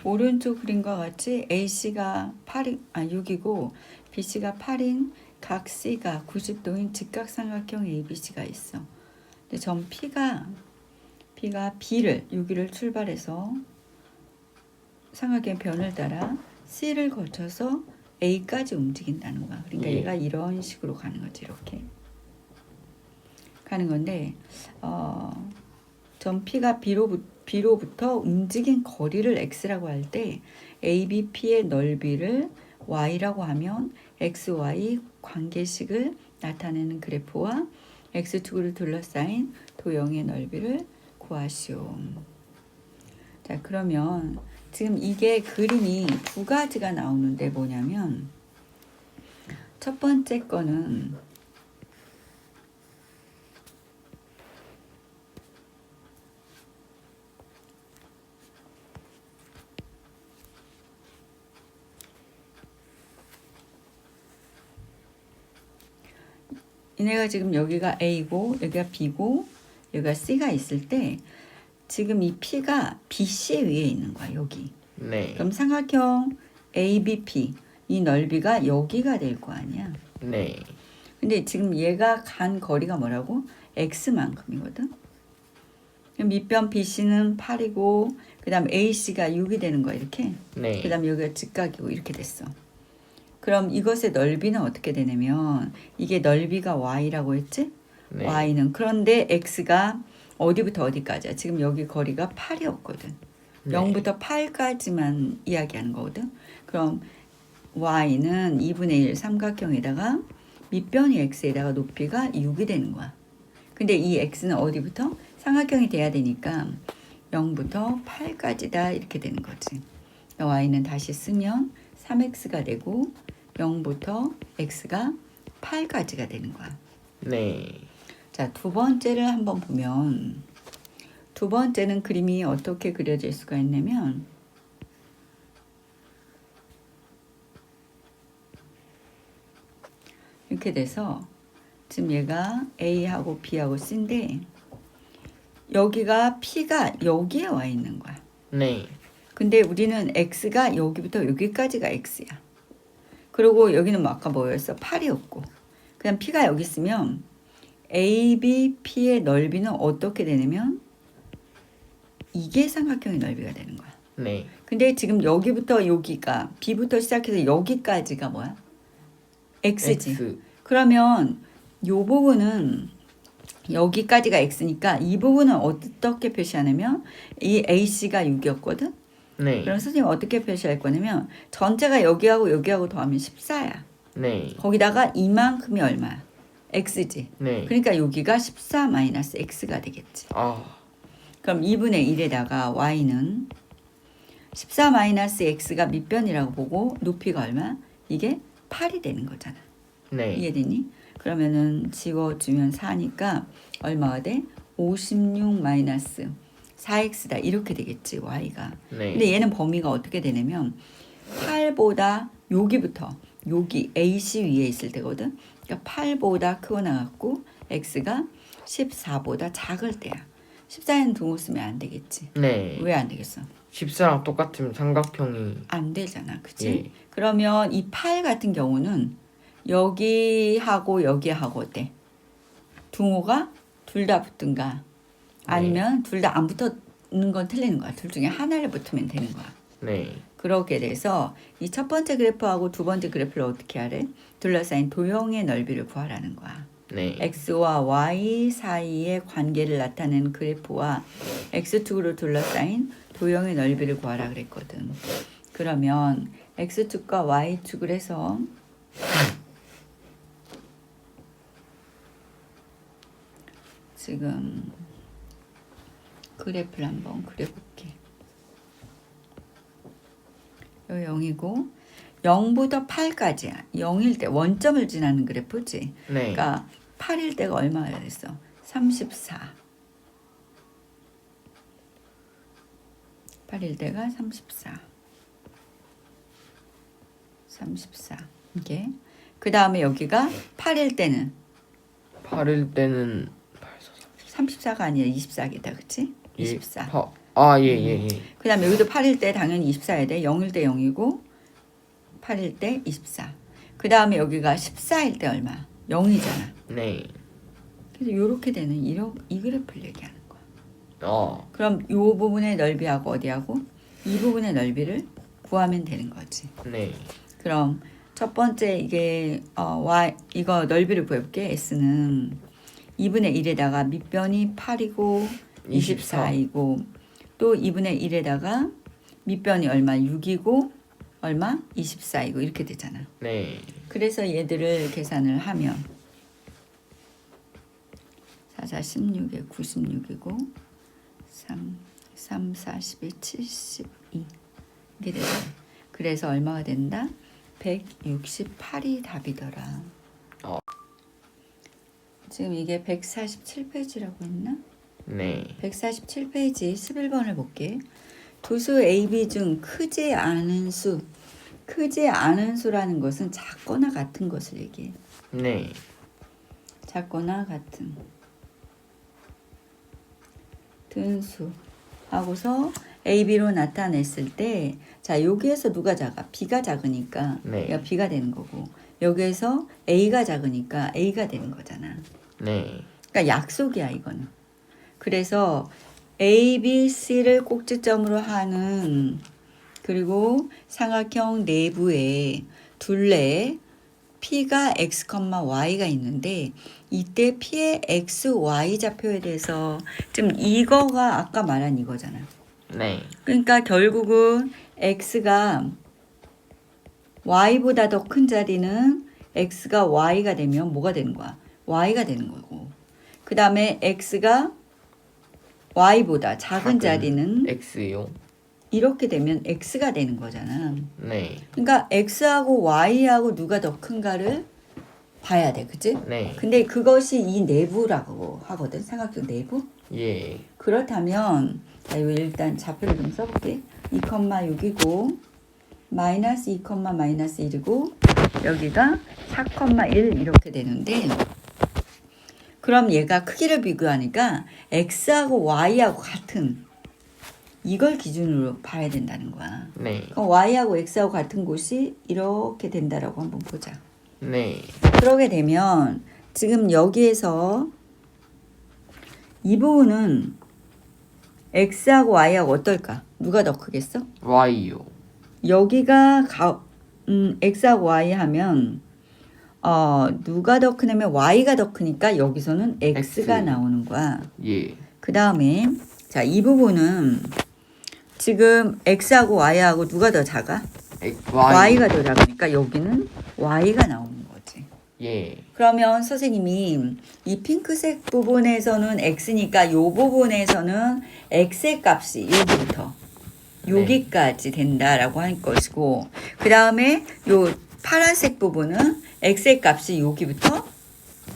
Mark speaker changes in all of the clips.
Speaker 1: 오른쪽 그림과 같이 AC가 6이고 BC가 8인 각 C가 90도인 직각삼각형 ABC가 있어. 근데 점 P가 B를 6일을 출발해서 삼각형 변을 따라 C를 거쳐서 A까지 움직인다는 거야. 그러니까 얘가 이런 식으로 가는 거지. 이렇게 가는 건데 점 P가 B로부터 움직인 거리를 X라고 할 때 ABP의 넓이를 Y라고 하면 XY 관계식을 나타내는 그래프와 X축으로 둘러싸인 도형의 넓이를 구하시오. 자, 그러면 지금 이게 그림이 두 가지가 나오는데 뭐냐면 첫 번째 거는 얘네가 지금 여기가 A고 여기가 B고 여기가 C가 있을 때 지금 이 P가 BC 위에 있는 거야. 여기.
Speaker 2: 네.
Speaker 1: 그럼 삼각형 ABP 이 넓이가 여기가 될 거 아니야.
Speaker 2: 네.
Speaker 1: 근데 지금 얘가 간 거리가 뭐라고? X만큼이거든. 밑변 BC는 8이고 그 다음 AC가 6이 되는 거야. 이렇게.
Speaker 2: 네.
Speaker 1: 그 다음 여기가 직각이고 이렇게 됐어. 그럼 이것의 넓이는 어떻게 되냐면 이게 넓이가 Y라고 했지?
Speaker 2: 네.
Speaker 1: Y는 그런데 X가 어디부터 어디까지야? 지금 여기 거리가 8이었거든.
Speaker 2: 네.
Speaker 1: 0부터 8까지만 이야기하는 거거든. 그럼 Y는 2분의 1 삼각형에다가 밑변이 X에다가 높이가 6이 되는 거야. 근데 이 X는 어디부터? 삼각형이 돼야 되니까 0부터 8까지다 이렇게 되는 거지. Y는 다시 쓰면 3X가 되고 0부터 X가 8까지가 되는 거야.
Speaker 2: 네.
Speaker 1: 자, 두 번째를 한번 보면 두 번째는 그림이 어떻게 그려질 수가 있냐면 이렇게 돼서 지금 얘가 A하고 B하고 C인데 여기가 P가 여기에 와 있는 거야.
Speaker 2: 네.
Speaker 1: 근데 우리는 X가 여기부터 여기까지가 X야. 그리고 여기는 뭐 아까 뭐였어? 8이었고 그냥 P가 여기 있으면 ABP의 넓이는 어떻게 되냐면 이게 삼각형의 넓이가 되는 거야.
Speaker 2: 네.
Speaker 1: 근데 지금 여기부터 여기가 B부터 시작해서 여기까지가 뭐야? X지.
Speaker 2: X.
Speaker 1: 그러면 요 부분은 여기까지가 X니까 이 부분은 어떻게 표시하냐면 이 AC가 6이었거든.
Speaker 2: 네.
Speaker 1: 그럼 선생님 어떻게 표시할 거냐면 전체가 여기하고 여기하고 더하면 14야.
Speaker 2: 네.
Speaker 1: 거기다가 이만큼이 얼마야? X지.
Speaker 2: 네.
Speaker 1: 그러니까 여기가 14 마이너스 X가 되겠지.
Speaker 2: 아.
Speaker 1: 그럼 2분의 1에다가 Y는 14 마이너스 X가 밑변이라고 보고 높이가 얼마? 이게 8이 되는 거잖아.
Speaker 2: 네.
Speaker 1: 이해되니? 그러면은 지워주면 4니까 얼마가 돼? 56 마이너스 4X다 이렇게 되겠지 Y가.
Speaker 2: 네.
Speaker 1: 근데 얘는 범위가 어떻게 되냐면 8보다 여기부터 여기 AC 위에 있을 때거든. 그러니까 8보다 크고 나갔고 X가 14보다 작을 때야. 14에는 등호 쓰면 안 되겠지.
Speaker 2: 네.
Speaker 1: 왜 안 되겠어?
Speaker 2: 14랑 똑같으면 삼각형이
Speaker 1: 안 되잖아. 그치?
Speaker 2: 예.
Speaker 1: 그러면 이 8 같은 경우는 여기하고 여기하고 어때? 등호가 둘 다 붙든가 아니면 둘 다 안 붙는 건 틀리는 거야. 둘 중에 하나를 붙으면 되는 거야.
Speaker 2: 네.
Speaker 1: 그렇게 돼서 이 첫 번째 그래프하고 두 번째 그래프를 어떻게 하래? 둘러싸인 도형의 넓이를 구하라는 거야.
Speaker 2: 네.
Speaker 1: X와 Y 사이의 관계를 나타내는 그래프와 X축으로 둘러싸인 도형의 넓이를 구하라 그랬거든. 그러면 X축과 Y축을 해서 지금 그래프를 한번 그려볼게. 여기 0이고 0부터 8까지야. 0일 때 원점을 지나는 그래프지.
Speaker 2: 네.
Speaker 1: 그러니까 8일 때가 얼마가 됐어? 34. 8일 때가 34. 34. 이게 그 다음에 여기가 8일 때는
Speaker 2: 8일 때는
Speaker 1: 34가 아니라 24개다, 그치? 24.
Speaker 2: 아, 예, 예, 예.
Speaker 1: 그 다음에 여기도 8일 때 당연히 24해야 돼. 0일 때 0이고 8일 때 24. 그 다음에 여기가 14일 때 얼마? 0이잖아.
Speaker 2: 네.
Speaker 1: 그래서 이렇게 되는 이 그래프를 얘기하는 거야.
Speaker 2: 아,
Speaker 1: 그럼 이 부분의 넓이하고 어디하고 이 부분의 넓이를 구하면 되는 거지.
Speaker 2: 네.
Speaker 1: 그럼 첫 번째 이게 y 이거 넓이를 구해볼게. s는 2분의 1에다가 밑변이 8이고 24이고 또 2분의 1에다가 밑변이 얼마? 6이고 얼마? 24이고 이렇게 되잖아.
Speaker 2: 네.
Speaker 1: 그래서 얘들을 계산을 하면 4, 4, 16에 96이고 3, 4, 12, 72 이게 되죠. 그래서 얼마가 된다? 168이 답이더라. 지금 이게 147페이지라고 했나?
Speaker 2: 네.
Speaker 1: 147페이지 11번을 볼게. 두수 AB 중 크지 않은 수. 크지 않은 수라는 것은 작거나 같은 것을 얘기해.
Speaker 2: 네.
Speaker 1: 작거나 같은 수 하고서 AB로 나타냈을 때 자 여기에서 누가 작아? B가 작으니까
Speaker 2: 네.
Speaker 1: 얘가 B가 되는 거고 여기에서 A가 작으니까 A가 되는 거잖아.
Speaker 2: 네.
Speaker 1: 그러니까 약속이야 이거는. 그래서 A, B, C를 꼭지점으로 하는 그리고 삼각형 내부에 둘레에 P가 X, Y가 있는데 이때 P의 X, Y 좌표에 대해서 지금 이거가 아까 말한 이거잖아.
Speaker 2: 네.
Speaker 1: 그러니까 결국은 X가 Y보다 더 큰 자리는 X가 Y가 되면 뭐가 되는 거야? Y가 되는 거고. 그 다음에 X가 Y보다 작은 자리는
Speaker 2: X요.
Speaker 1: 이렇게 되면 X가 되는 거잖아.
Speaker 2: 네.
Speaker 1: 그러니까 X하고 Y하고 누가 더 큰가를 봐야 돼. 그치?
Speaker 2: 네.
Speaker 1: 근데 그것이 이 내부라고 하거든. 삼각형 내부.
Speaker 2: 예.
Speaker 1: 그렇다면 자, 이거 일단 좌표를 좀 써볼게. 2,6이고 마이너스 2, 마이너스 1이고 여기가 4,1 이렇게 되는데 그럼 얘가 크기를 비교하니까 X하고 Y하고 같은 이걸 기준으로 봐야 된다는 거야.
Speaker 2: 네.
Speaker 1: 그럼 Y하고 X하고 같은 곳이 이렇게 된다라고 한번 보자.
Speaker 2: 네.
Speaker 1: 그러게 되면 지금 여기에서 이 부분은 X하고 Y하고 어떨까? 누가 더 크겠어?
Speaker 2: Y요.
Speaker 1: 여기가 X하고 Y 하면 누가 더 크냐면 Y가 더 크니까 여기서는 X가
Speaker 2: X.
Speaker 1: 나오는 거야.
Speaker 2: 예.
Speaker 1: 그 다음에 자, 이 부분은 지금 X하고 Y하고 누가 더 작아? Y가 더 작으니까 여기는 Y가 나오는 거지.
Speaker 2: 예.
Speaker 1: 그러면 선생님이 이 핑크색 부분에서는 X니까 이 부분에서는 X의 값이 여기부터 여기까지 된다라고 할 것이고 그 다음에 요 파란색 부분은 X의 값이 여기부터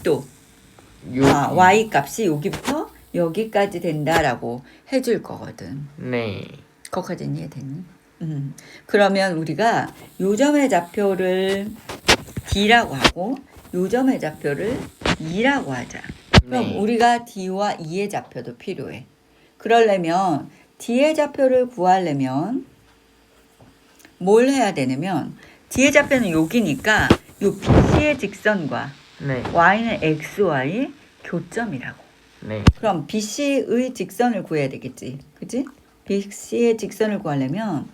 Speaker 1: 또 Y 값이 여기부터 여기까지 된다라고 해줄 거거든.
Speaker 2: 네.
Speaker 1: 거기까지는 이해됐니? 그러면 우리가 요점의 좌표를 D라고 하고 요점의 좌표를 E라고 하자. 그럼
Speaker 2: 네.
Speaker 1: 우리가 D와 E의 좌표도 필요해. 그러려면 D의 좌표를 구하려면 뭘 해야 되냐면 D의 좌표는 여기니까 요 BC의 직선과
Speaker 2: 네.
Speaker 1: Y는 XY 교점이라고.
Speaker 2: 네.
Speaker 1: 그럼 BC의 직선을 구해야 되겠지. 그치? BC의 직선을 구하려면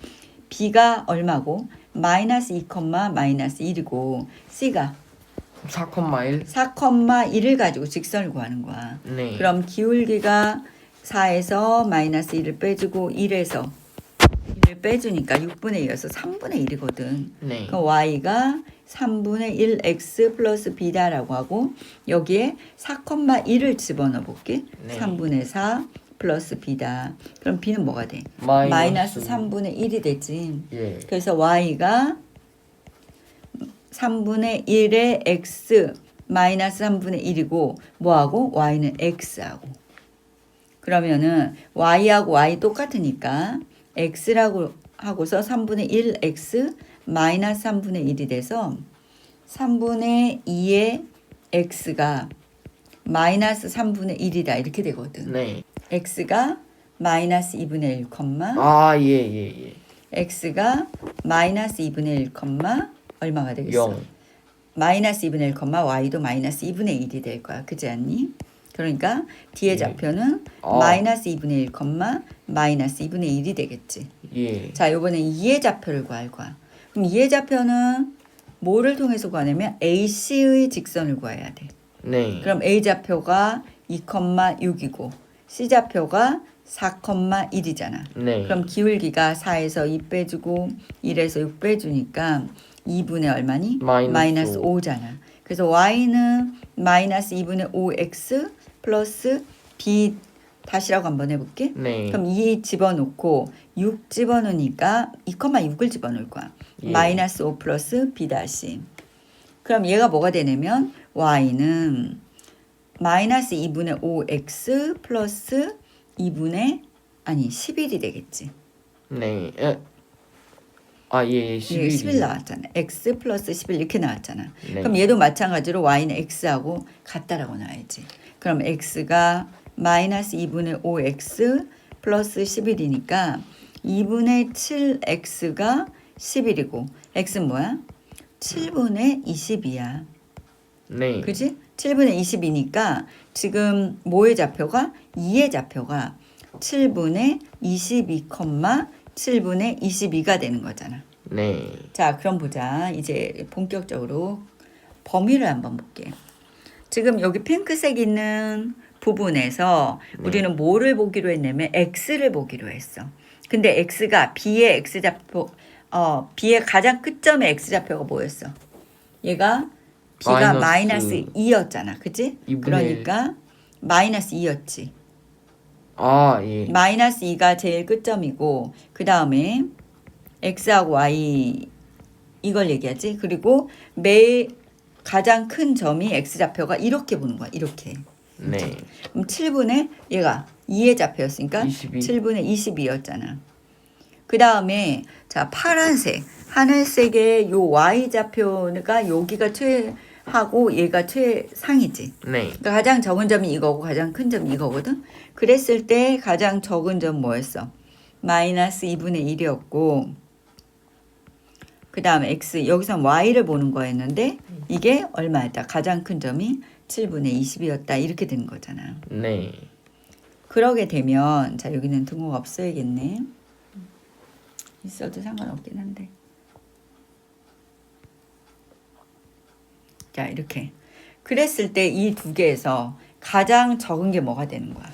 Speaker 1: B가 얼마고 마이너스 2, 마이너스 1이고 C가
Speaker 2: 4,1.
Speaker 1: 4,1을 가지고 직선을 구하는 거야.
Speaker 2: 네.
Speaker 1: 그럼 기울기가 4에서 마이너스 1을 빼주고 1에서 1을 빼주니까 6분의 2여서 3분의 1이거든.
Speaker 2: 네.
Speaker 1: 그럼 Y가 3분의 1x 플러스 b다라고 하고 여기에 4,1을 집어넣어 볼게.
Speaker 2: 네.
Speaker 1: 3분의 4 플러스 b다. 그럼 b는 뭐가 돼? 마이너스 3분의 1이 되지.
Speaker 2: 예.
Speaker 1: 그래서 y가 3분의 1의 x 마이너스 3분의 1이고 뭐하고? y는 x하고. 그러면은 y하고 y 똑같으니까 x라고 하고서 3분의 1x 마이너스 3분의 1이 돼서 3분의 2의 x가 마이너스 3분의 1이다 이렇게 되거든.
Speaker 2: 네.
Speaker 1: x가 마이너스 2분의 1,
Speaker 2: 아, 예, 예, 예.
Speaker 1: x가 마이너스 2분의 1, 얼마가 되겠어?
Speaker 2: 0.
Speaker 1: 마이너스 2분의 1, y도 마이너스 2분의 1이 될 거야. 그렇지 않니? 그러니까 뒤에
Speaker 2: 예.
Speaker 1: 좌표는
Speaker 2: 아.
Speaker 1: 마이너스 2분의 1, 마이너스 2분의 1이 되겠지.
Speaker 2: 예.
Speaker 1: 자, 요번엔 2의 좌표를 구할 거야. 그럼 2의 좌표는 뭐를 통해서 구하냐면 AC의 직선을 구해야 돼.
Speaker 2: 네.
Speaker 1: 그럼 A 좌표가 2,6이고 C 좌표가 4,1이잖아.
Speaker 2: 네.
Speaker 1: 그럼 기울기가 4에서 2 빼주고 1에서 6 빼주니까 2분의 얼마니?
Speaker 2: 마이너스
Speaker 1: 5. 5잖아. 그래서 y는 마이너스 2분의 5x 플러스 b 다시라고 한번 해볼게.
Speaker 2: 네.
Speaker 1: 그럼 2 집어넣고 6 집어넣으니까 2,6을 집어넣을 거야.
Speaker 2: 예.
Speaker 1: 마이너스 5 플러스 b 다시. 그럼 얘가 뭐가 되냐면 y는 마이너스 2분의 5x 플러스 2분의 11이 되겠지.
Speaker 2: 네. 아, 예, 11.
Speaker 1: 11 나왔잖아. x 플러스 11 이렇게 나왔잖아.
Speaker 2: 네.
Speaker 1: 그럼 얘도 마찬가지로 y는 x하고 같다라고 나와야지. 그럼 x가 마이너스 2분의 5x 플러스 11이니까 2분의 7x가 11이고 x는 뭐야? 7분의 20이야.
Speaker 2: 네.
Speaker 1: 그지? 7분의 20이니까 지금 뭐의 좌표가? 2의 좌표가 7분의 22, 7분의 22가 되는 거잖아.
Speaker 2: 네.
Speaker 1: 자, 그럼 보자. 이제 본격적으로 범위를 한번 볼게. 지금 여기 핑크색 있는 부분에서
Speaker 2: 네.
Speaker 1: 우리는 뭐를 보기로 했냐면 x를 보기로 했어. 근데 x가 b의 x좌표, b의 가장 끝점의 x좌표가 뭐였어? 얘가 b가 마이너스 2였잖아. 그치?
Speaker 2: 2분의
Speaker 1: 그러니까 마이너스 2였지.
Speaker 2: 아, 예.
Speaker 1: 마이너스 2가 제일 끝점이고 그 다음에 x하고 y 이걸 얘기하지. 그리고 가장 큰 점이 x좌표가 이렇게 보는 거야. 이렇게.
Speaker 2: 네.
Speaker 1: 그럼 7분의 얘가 2의 좌표였으니까
Speaker 2: 22.
Speaker 1: 7분의 22였잖아. 그 다음에 자 파란색 하늘색의 요 y좌표가 여기가 최하고 얘가 최상이지.
Speaker 2: 네.
Speaker 1: 그러니까 가장 적은 점이 이거고 가장 큰 점이 이거거든. 그랬을 때 가장 적은 점 뭐였어? 마이너스 2분의 1이었고 그 다음에 x 여기서 y를 보는 거였는데 이게 얼마였다? 가장 큰 점이 7분의 20이었다. 이렇게 되는 거잖아.
Speaker 2: 네.
Speaker 1: 그러게 되면 자 여기는 등호가 없어야겠네. 있어도 상관없긴 한데. 자 이렇게 그랬을 때 이 두 개에서 가장 적은 게 뭐가 되는 거야?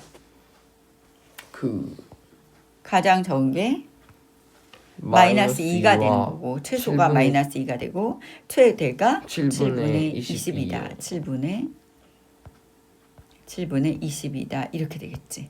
Speaker 1: 가장 적은 게 마이너스 2가 되는 거고 최소가
Speaker 2: 7분의
Speaker 1: 마이너스 2가 되고 최대가
Speaker 2: 7분의
Speaker 1: 7분의
Speaker 2: 22 요.
Speaker 1: 20이다. 7분의 20이다. 이렇게 되겠지.